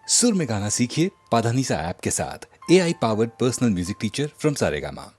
सुर में गाना सीखिए पाधानीसा ऐप के साथ। AI powered personal music teacher from Saregama.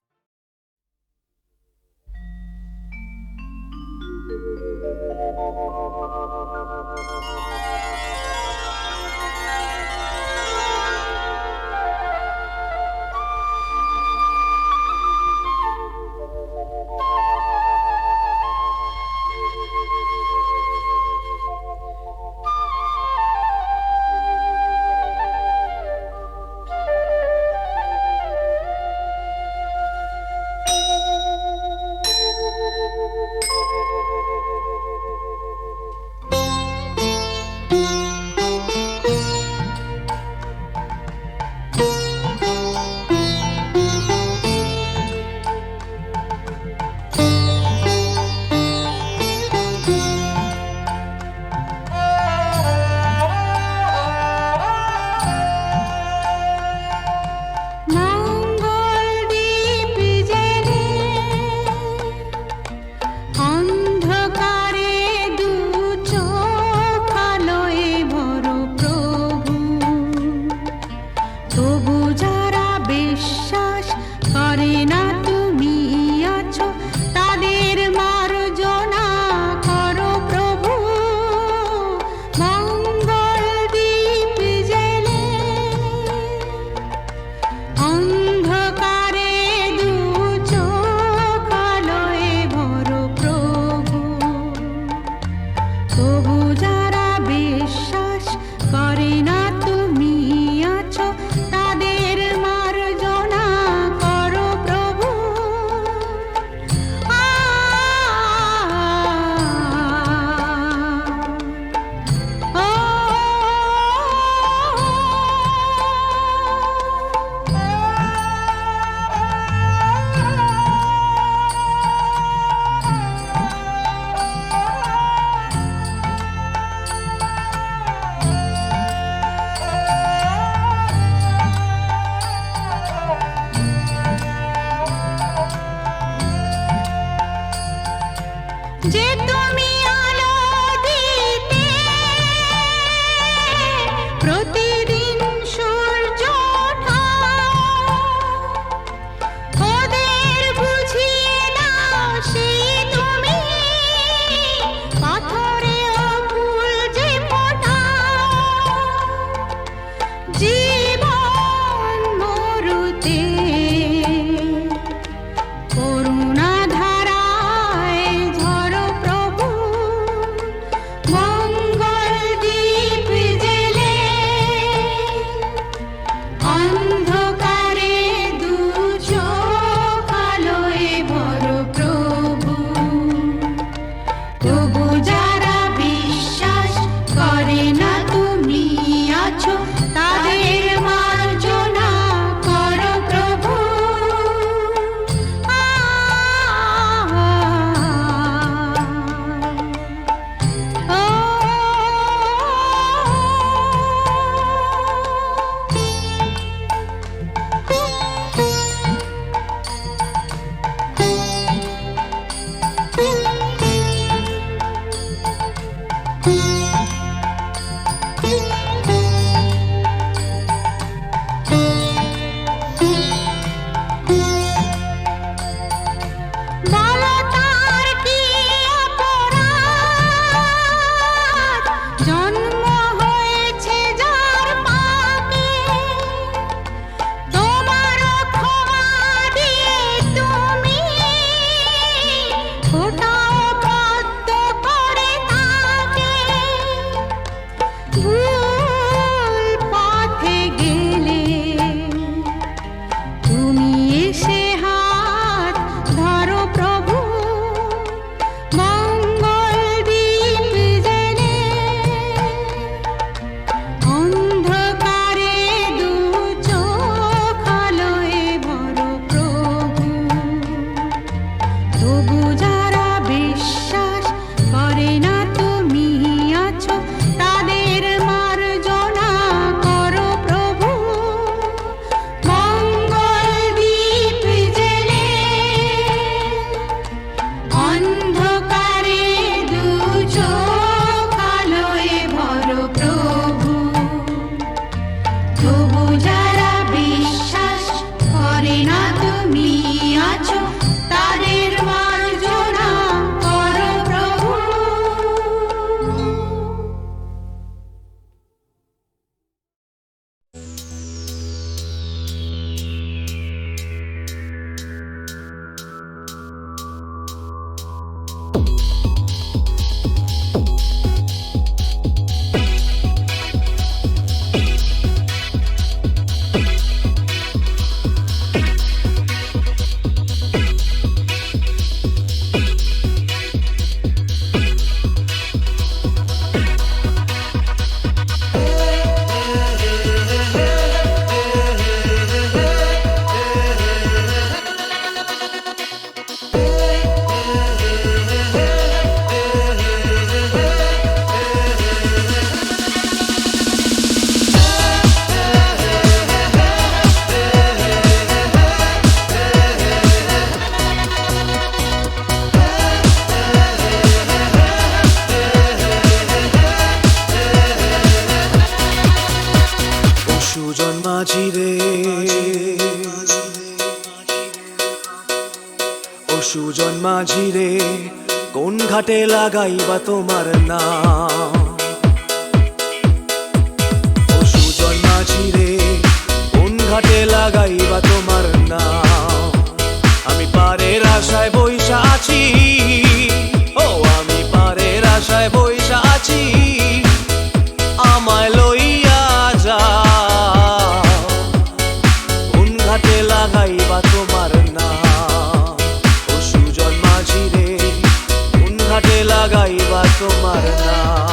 তবু যারা বিশ্বাস করে না তুমি আছো, তাদের মার্জনা করো প্রভু। সুজন মাঝি রে, ও সুজন মাঝি রে, কোন ঘাটে লাগাইবা তোমার নাম? ও সুজন মাঝি রে, কোন ঘাটে লাগাইবা তোমার নাম? আমি পারের আশায় বইসা আছি, ও আমি পারের আশায় বইসা আছি, আমায় লইয়া যা, কোন ঘাটে লাগাইবা তোমার নাম? ও সুজন মাঝি রে, কোন ঘাটে লাগাইবা তোমার নাম?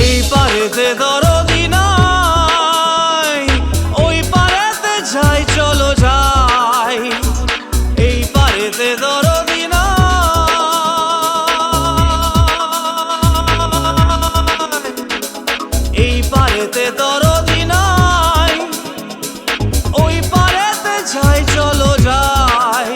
এই পারেতে দরদি নাই, ওই পারেতে যাই চলো যাই, এই পারেতে দরদি নাই, এই পারেতে দরদি নাই, ওই পারেতে যাই চলো যাই।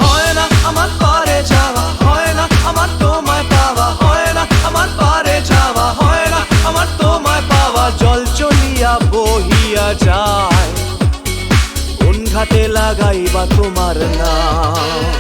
হয় না আমার পারে যাওয়া, হয় না আমার তোমায় পাওয়া, হয় না আমার পারে যাওয়া, হয় না আমার তোমায় পাওয়া, জল চলিয়া বহিয়া যায়, কোন ঘাটে লাগাইবা তোমার নাম?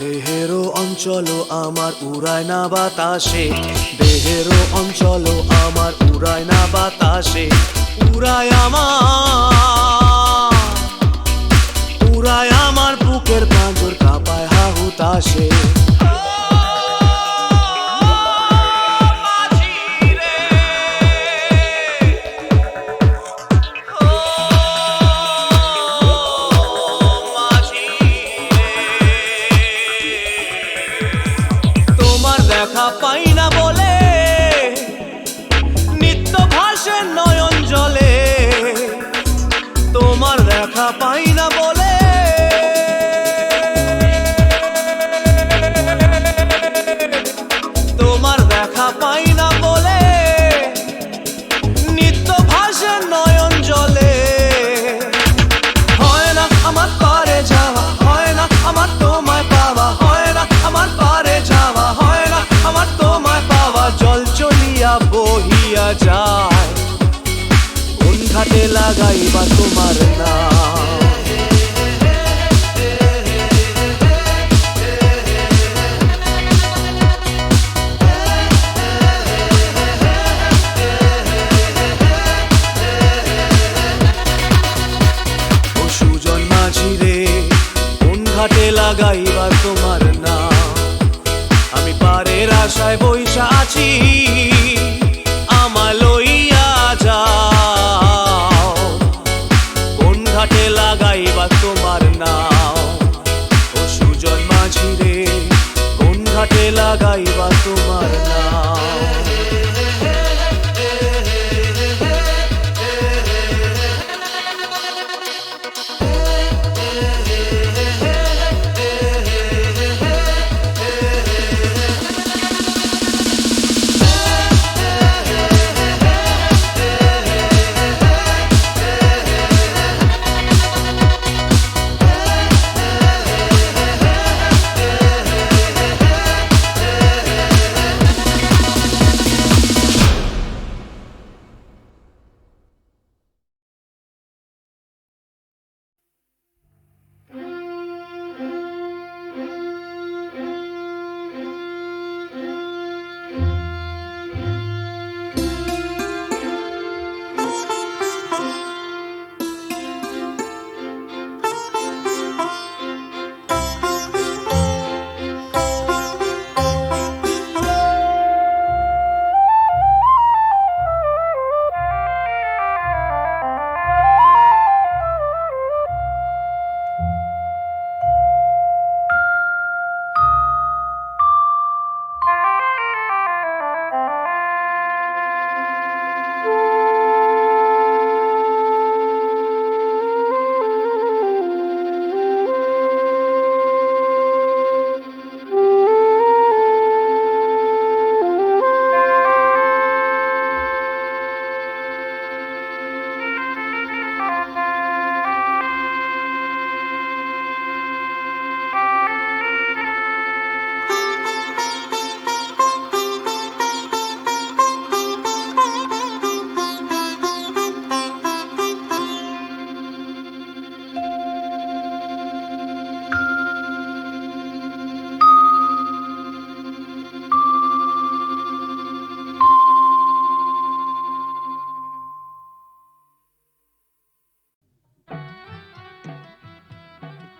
দেহেরও অঞ্চল আমার উড়ায় না বাতাসে, দেহেরও অঞ্চল আমার উড়ায় না বাতাসে, উড়ায় আমার, উড়ায় আমার বুকের পাঁজর কাঁপায় হাহুতাশে। দেখা পাই না বলে নিত্য ভাসে নয়ন বহিয়া বহিয়া যায়, কোন ঘাটে লাগাইবা তোমার নাম। ঘাটে লাগাইবার তোমার নাম, আমি পারের আশায় বইসা আছি, আমায় লইয়া যাও, কোন ঘাটে লাগাইবার তোমার নাম। ও সুজন মাঝি রে, কোন ঘাটে লাগাইবার তোমার নাম।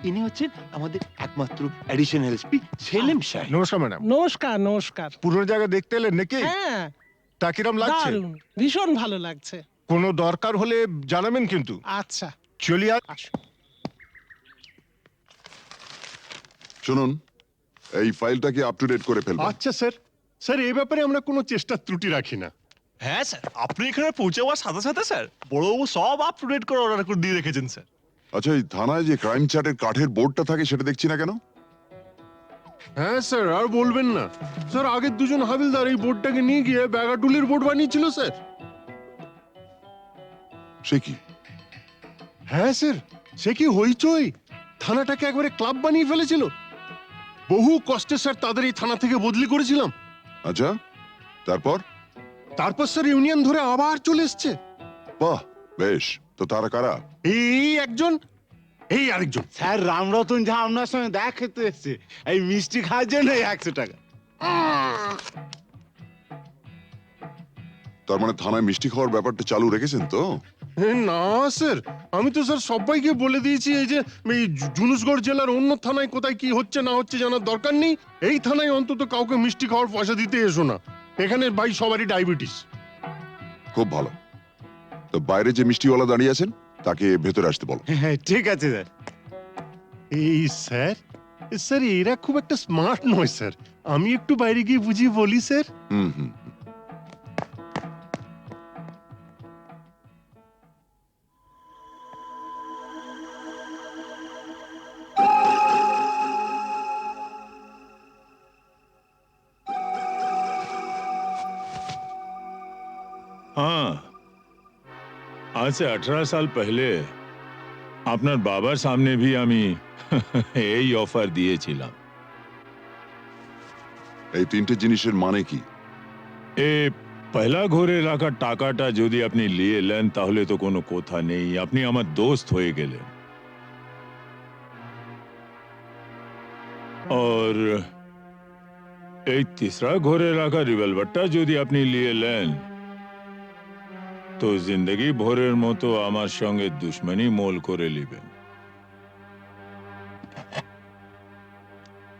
ইনি হচ্ছেন আমাদের একমাত্র অ্যাডিশনাল এসপি সেলিম সাহেব। নমস্কার ম্যাডাম। নমস্কার নমস্কার। পুরনো জায়গা দেখতে এলেন নাকি? হ্যাঁ, তা কিরম লাগছে? দারুণ, ভীষণ ভালো লাগছে। কোনো দরকার হলে জানাবেন কিন্তু। আচ্ছা, চলি আর আসুন। শুনুন, এই ফাইলটা কি আপ টু ডেট করে ফেলবেন? আচ্ছা স্যার। স্যার এই ব্যাপারে আমরা কোনো চেষ্টা ত্রুটি রাখি না। হ্যাঁ স্যার, আপনি এখানে পৌঁছে যাওয়ার সাথে সাথে স্যার বড়বাবু সব আপ টু ডেট করে অর্ডার করে দিয়ে রেখেছেন স্যার। আচ্ছা, এই থানায় যে ক্রাইম চ্যাটের কাঠের বোর্ডটা থাকে সেটা দেখছি না কেন? হ্যাঁ স্যার, আর বলবেন না স্যার, আগের দুজন হাবিলদার এই বোর্ডটাকে নিয়ে গিয়ে ব্যাগাটুলির বোর্ড বানিয়েছিল স্যার। সে কি? হ্যাঁ স্যার, সে কি হইচই, থানাটাকে একবারে ক্লাব বানিয়ে ফেলেছিল। বহু কষ্টে স্যার তাদের এই থানা থেকে বদলি করেছিলাম। আচ্ছা, তারপর? তারপর স্যার ইউনিয়ন ধরে আবার চলে এসছে। বাহ, বেশ। তো তারা কারা? এই একজন, এই আরেকজন। স্যার রামরতন যা আপনার সঙ্গে দেখা খেতে এসছে এই মিষ্টি খাওয়ার জন্য 100 টাকা। তার মানে থানায় মিষ্টি খাওয়ার ব্যাপারটা চালু রেখেছেন তো? না স্যার, আমি তো স্যার সবাইকে বলে দিয়েছি এই যে এই জুনুসগড় জেলার অন্য থানায় কোথায় কি হচ্ছে না হচ্ছে জানার দরকার নেই। এই থানায় অন্তত কাউকে মিষ্টি খাওয়ার পয়সা দিতে এসো না। এখানে ভাই সবারই ডায়াবেটিস। খুব ভালো। তো বাইরে যে মিষ্টিওয়ালা দাঁড়িয়ে আছেন তাকে ভেতরে আসতে বলো। হ্যাঁ ঠিক আছে স্যার। এই স্যার, স্যার এরা খুব একটা স্মার্ট নয় স্যার, আমি একটু বাইরে গিয়ে বুঝিয়ে বলি স্যার। হুম হুম। हाँ, आज से 18 साल पहले আপনার বাবার সামনে भी আমি এই অফার দিয়েছিলাম। এই তিনটে জিনিসের মানে কি? এ পয়লা ঘরে রাখা টাকাটা যদি আপনি নিয়ে নেন তাহলে তো কোনো কথা নেই, আপনি আমার দোস্ত হয়ে গেলেন। और এই তিসরা ঘরে রাখা রিভলভারটা যদি আপনি নিয়ে নেন তো জিন্দগি ভরের মতো আমার সঙ্গে দুশ্মনী মোল করে নেবেন।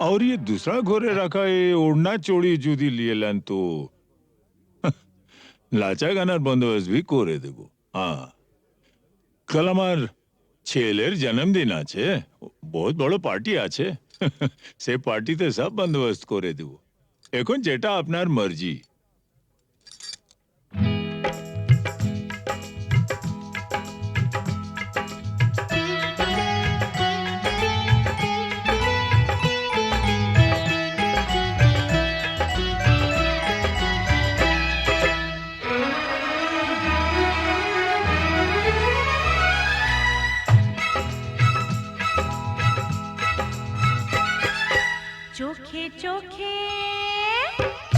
और ये दूसरा घरे रखा ये ओढ़ना चोड़ी जुदी लिए लेन तो लाचा गानार बंदोबस्त भी करे देबो। हाँ, कल আমার ছেলের জন্মদিন আছে, বহুত বড় পার্টি আছে, সে পার্টিতে সব বন্দোবস্ত করে দেব। এখন যেটা আপনার মর্জি। চোখে চোখে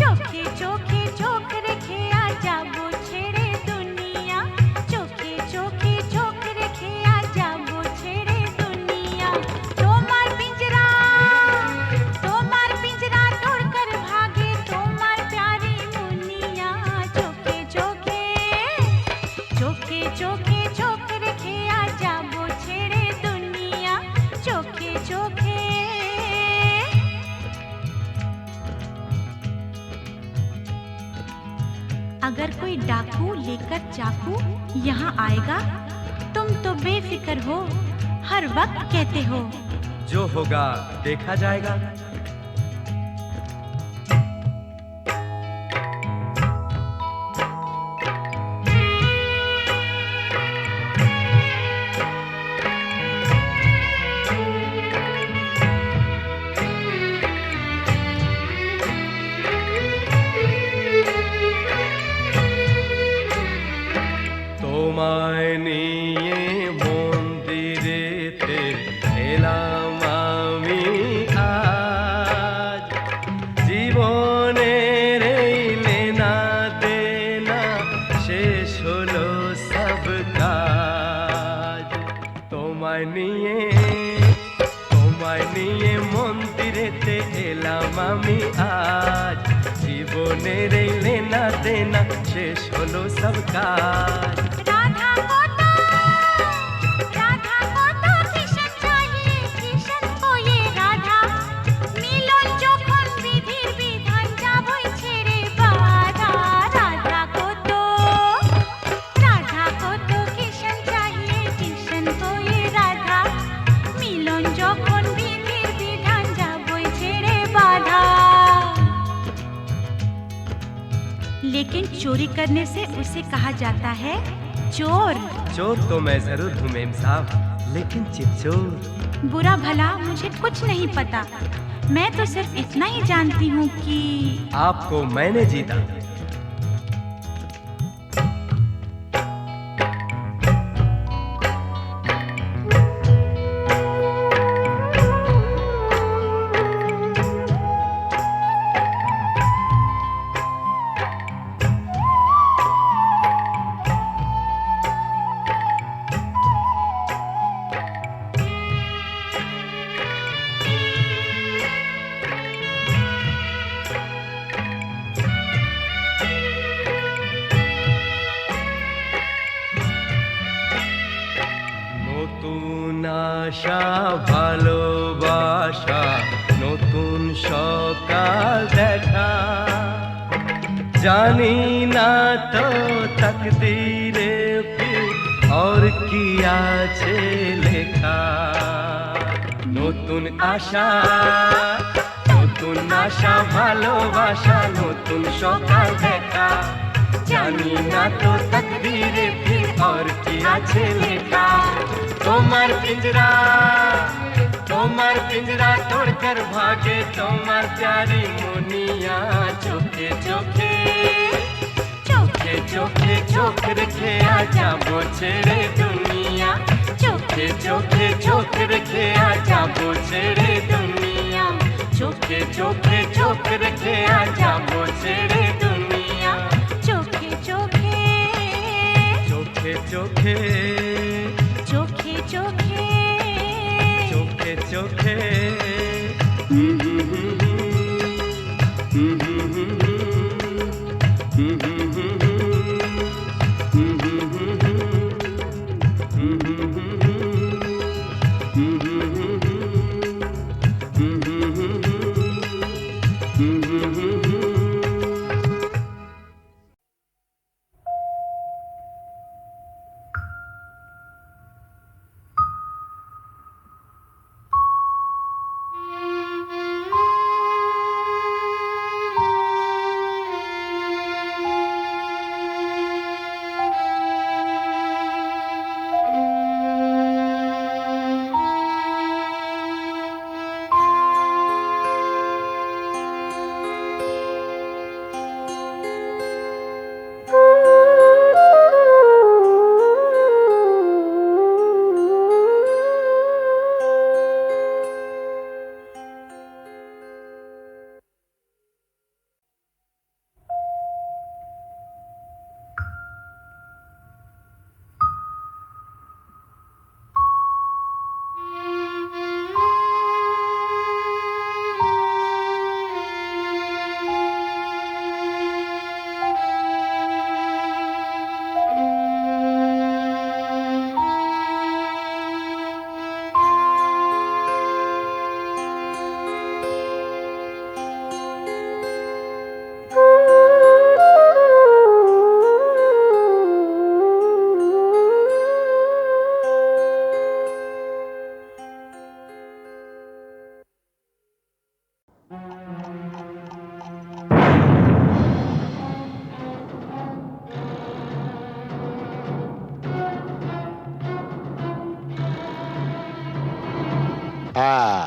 চোখে চোখে চোখ রেখে আজ যাবো ছেড়ে দুনিয়া, চোখে চোখে চোখ রেখে আজ যাবো ছেড়ে দুনিয়া। তোমার পিঞ্জরা তোড়কর ভাগে তোমার প্যারি মুনিয়া, চোখে চোখে চোখে চোখে চোখ রেখে আজ যাবো ছেড়ে দুনিয়া, চোখে চোখে। अगर कोई डाकू लेकर चाकू यहाँ आएगा तुम तो बेफिक्र हो, हर वक्त कहते हो जो होगा देखा जाएगा। তোমায় নিয়ে মন্দিরেতে এলাম আমি আজ, জীবনের এই লেনা দেনা শেষ হলো সব কাজ। তোমায় নিয়ে মন্দিরেতে এলাম আমি আজ, জীবনের এই লেনা দেনা শেষ হলো সব কাজ। রাধা কত কিষণ চাহিয়ে কিষণ কোয়ে রাধা, মিলন যখন বিধির বিধান যাবই ছেড়ে বাধা। রাধা কত কিষণ চাহিয়ে কিষণ কোয়ে রাধা, মিলন যখন বিধির বিধান যাবই ছেড়ে বাধা। लेकिन चोरी करने से उसे कहा जाता है चोर। चोर तो मैं जरूर हूँ मेम साहब, लेकिन चितचोर। बुरा भला मुझे कुछ नहीं पता, मैं तो सिर्फ इतना ही जानती हूँ कि आपको मैंने जीता। নতুন আশা ভালোবাসা নতুন সকাল দেখা, জানি না তো তকদীরে ফির और কি আছে লেখা। নতুন আশা ভালোবাসা নতুন সকাল দেখা, জানি না তো তকদীরে ফির और কি আছে লেখা। তোমার পিঞ্জরা तोड़कर भागे তোমার प्यारी मुनिया, चोखे चोखे चोखे चोखे चोख रखे आ जाबो छेड़े दुनिया, चोखे चोखे चोख रखे आ जाबो छेड़े दुनिया, चोखे चोखे चोख रखे आ जाबो छेड़े दुनिया, चोखे হ্যাঁ,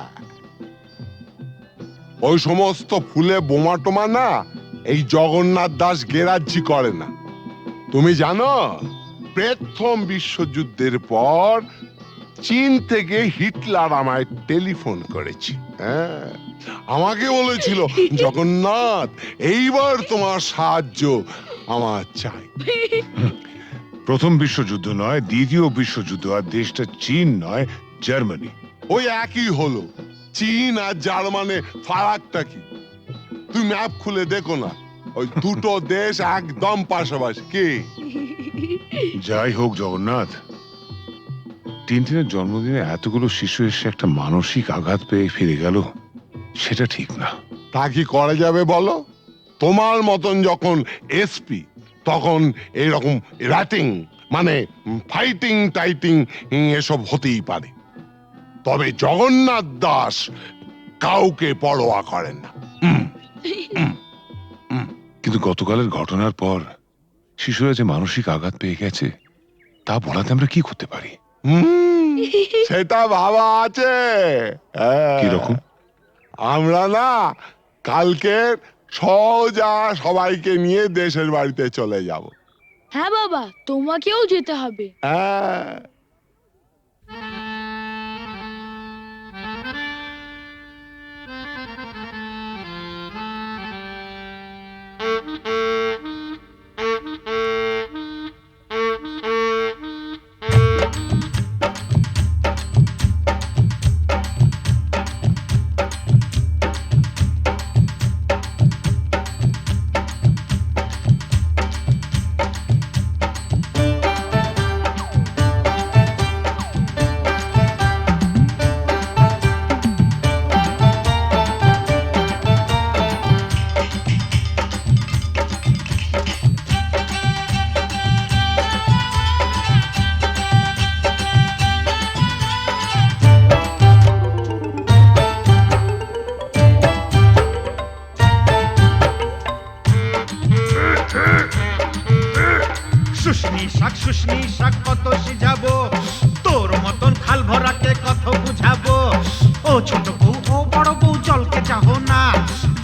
ওই সমস্ত ফুলে বোমা টোমা না এই জগন্নাথ দাস গেরাজ্জি করে না। তুমি জানো প্রথম বিশ্বযুদ্ধের পর চীন থেকে হিটলার আমায় টেলিফোন করেছে। হ্যাঁ, আমাকে বলেছিল জগন্নাথ এইবার তোমার সাহায্য আমার চাই। প্রথম বিশ্বযুদ্ধ নয়, দ্বিতীয় বিশ্বযুদ্ধ, আর দেশটা চীন নয়, জার্মানি। ওই একই হলো, চীন আর জার্মানে ফারাকটা কি? তুমি ম্যাপ খুলে দেখো না, ওই দুটো দেশ একদম পাশাপাশি। কি যাই হোক জগন্নাথ, টিনটিনের জন্মদিনে এতগুলো শিশু এসে একটা মানসিক আঘাত পেয়ে ফিরে গেল, সেটা ঠিক না। তা কি করা যাবে বলো? তোমার মতন যখন এসপি তখন এরকম র্যাটিং মানে ফাইটিং টাইটিং এসব হতেই পারে, তবে জগন্নাথ দাস কাউকে পরোয়া করেন না। কিন্তু গতকালের ঘটনার পর শিশুরা যে মানসিক আঘাত পেয়ে গেছে, তা বলাতে আমরা কি করতে পারি? সেটা ভাবা আছে। কিরকম? আমরা না কালকে সোজা সবাইকে নিয়ে দেশের বাড়িতে চলে যাব। হ্যাঁ বাবা, তোমাকেও যেতে হবে। হ্যাঁ, শুষ্নি শাক কত সিজাবো, তোর মতন খাল ভরাকে কত বুঝাবো। ও ছোট বউ ও বড় বউ জলকে চাহো না,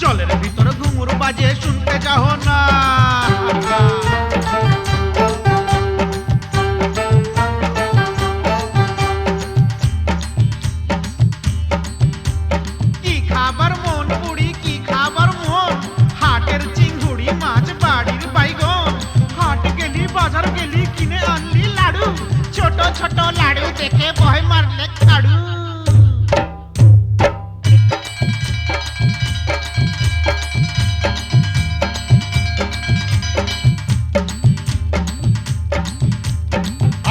জলের ভিতরে ঘুঙুর বাজে শুনতে চাহো না। কি খাবার মন বুড়ি, কি খাবার মন, হাটের চিংড়ি মাছ বাড়ির বাইগন, হাট গেলি বাজার গেলি কিনে আনলি লাড়ু, ছোট ছোট লাড়ু দেখে ভয় মারলে খাড়ু।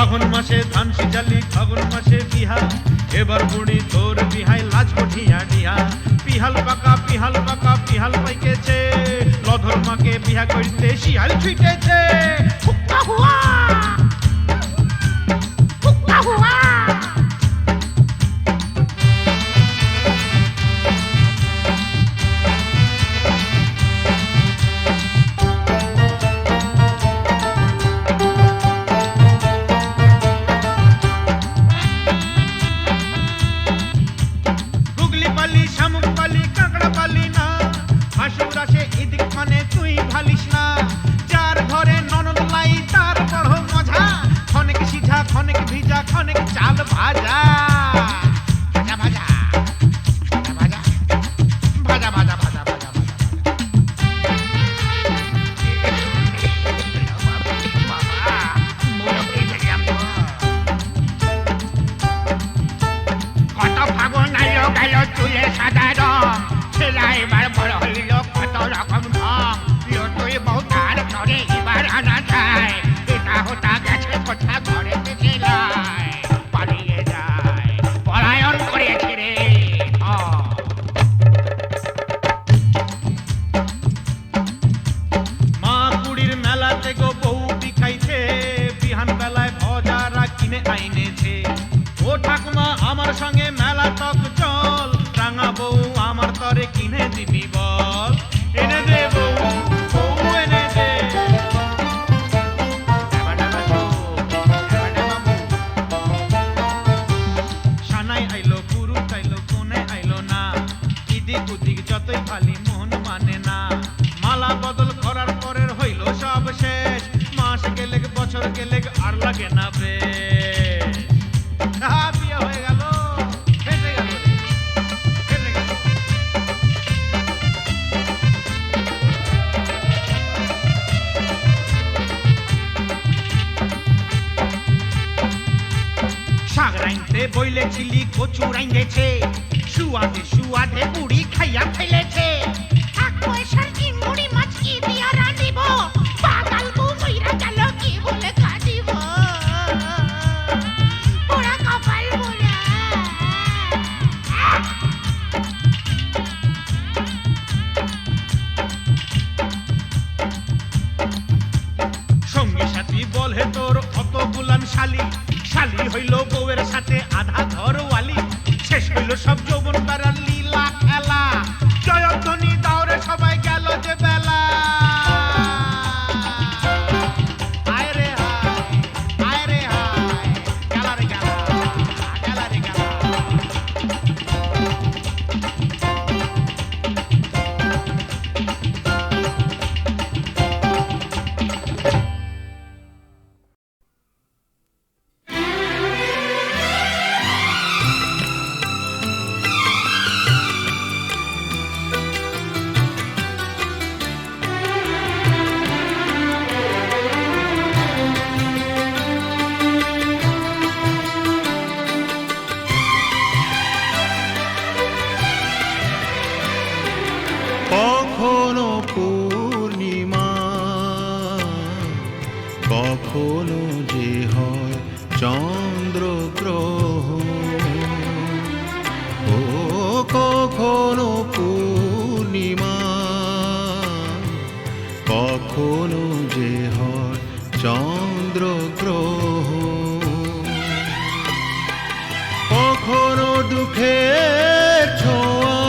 আগুন মাসে ধান সিজালি, ফাগুন মাসে বিহা, এবার বুড়ি তোর বিহাই লাজ কঠিয়া ডিহা। পিহাল পাকা পিহাল পাকা পিহাল পাইকেছে, লধর মাকে বিহা করতে শিয়াল ছুটেছে। হুক্কা হুয়া হুক্কা হুয়া। গুগলি পালি শামুক পালি কাঁকড়া পালি না, হাসুর আসে এদিক মানে তুই ভালিস না। যার ঘরে ননদ লাই তার বড় মজা, খনেক সিঝা খনেক ভিজা খনেক চাল ভাজা। ভাজা ভাজা ভাজা ভাজা ভাজা ভাজা ভাজা ভাজা। কত ফাগুন আইলো গেল চুলে সাদা রং, ছেলা এবার বড় হইল কত রকম ঢং। তুই বউ তার ঘরে এবার আনা যায়, এটা হতা গেছে কোথা ঘরে ছেলাই পালিয়ে যায়, পলায়ন করেছে রে। মা কুড়ির মেলাতে গো বউ বিখাইছে, বিহান বেলায় ভজারা কিনে আইনেছে। ও ঠাকুমা আমার সঙ্গে মেলা টক চল, রাঙা বউ আমার তরে কিনে দিবি বল। এনে দে বউ বউ এনে দে। সানাই আইলো পুরুষ আইলো শাক রাইতে বইলেছিলি কচু রাইঁদেছে সুয়াদে সুয়াদে বুড়ি খাইয়া ফেলেছে এক পয়সার চিংড়ি মাছ কি দিয়া রাঁধিব পাগাল বউ মইরা গেল কি বলে কাঁদিব পোড়া কপাল পোড়া সঙ্গী সাথী বলে তোর অত গুলাম শালি শালি হইল বউয়ের সাথে আধা ঘরওয়ালি শেষ হইল সব যৌবন বেড়ার লীলা খেলা জয়ধ্বনি দাওরে সবাই গেল যে বেলা আয় রে হায় গেলা রে গেলা গেলা রে গেলা কখনো পূর্ণিমা কখনো যে হয় চন্দ্রগ্রহণ ও কখনো পূর্ণিমা কখনো যে হয় চন্দ্রগ্রহণ কখনো দুঃখের ছোঁয়া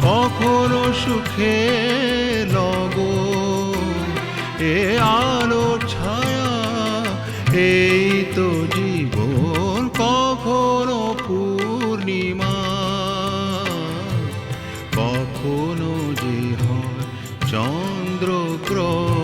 কখনো সুখে লগন এ আলো ছায়া এই তো জীবন কখনো পূর্ণিমা কখনো যে হয় চন্দ্রগ্রহণ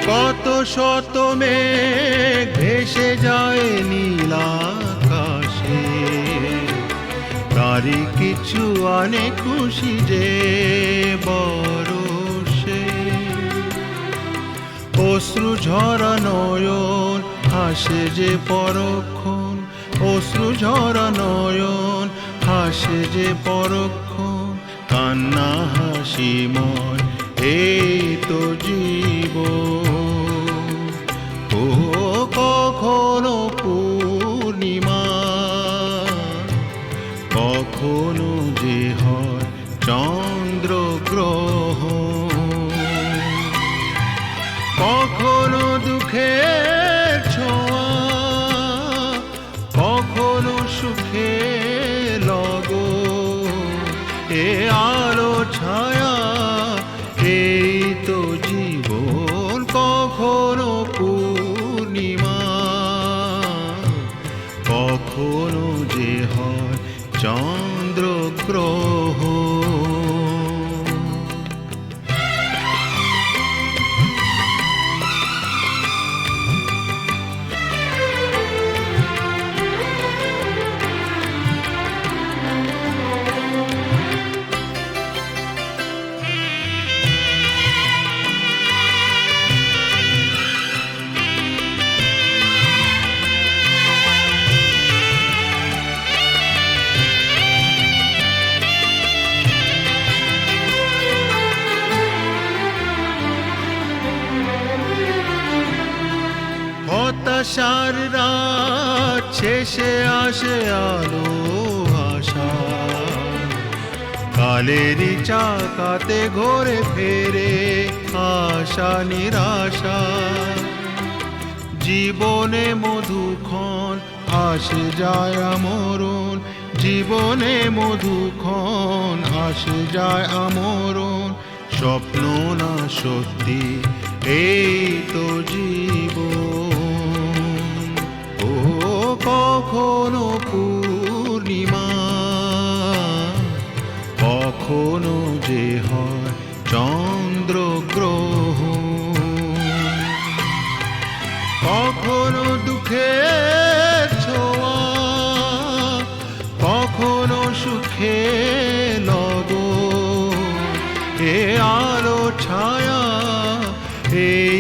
কত শত মেঘ ভেসে যায় নীল আকাশে তারই কিছু আনে খুশি যে বরষে অশ্রু ঝরা নয়ন হাসে যে পরক্ষণ অশ্রু ঝরা নয়ন হাসে যে পরক্ষণ কান্না হাসিময় এই তো জীবন ও কখনো পূর্ণিমা কখনো যে হয় চন্দ্রগ্রহণ কখনো দুঃখের ছোঁয়া কখনো সুখে লগন এ আলো ছায়া এই তো জীবন কখনো পূর্ণিমা কখনো যে হয় চন্দ্রগ্রহণ হতাশার রাত শেষে আসে আলো আশা কালেরই চাকাতে ঘোরে ফেরে আশা নিরাশা জীবনে মধুক্ষণ আসে যায় আমরণ জীবনে মধুক্ষণ আসে যায় আমরণ স্বপ্ন না সত্যি এই তো জীবন ও কখনো পূর্ণিমা কখনো যে হয় চন্দ্রগ্রহণ। কখনো দুঃখের ছোঁয়া, কখনো সুখে লগন, এ আলো ছায়া এই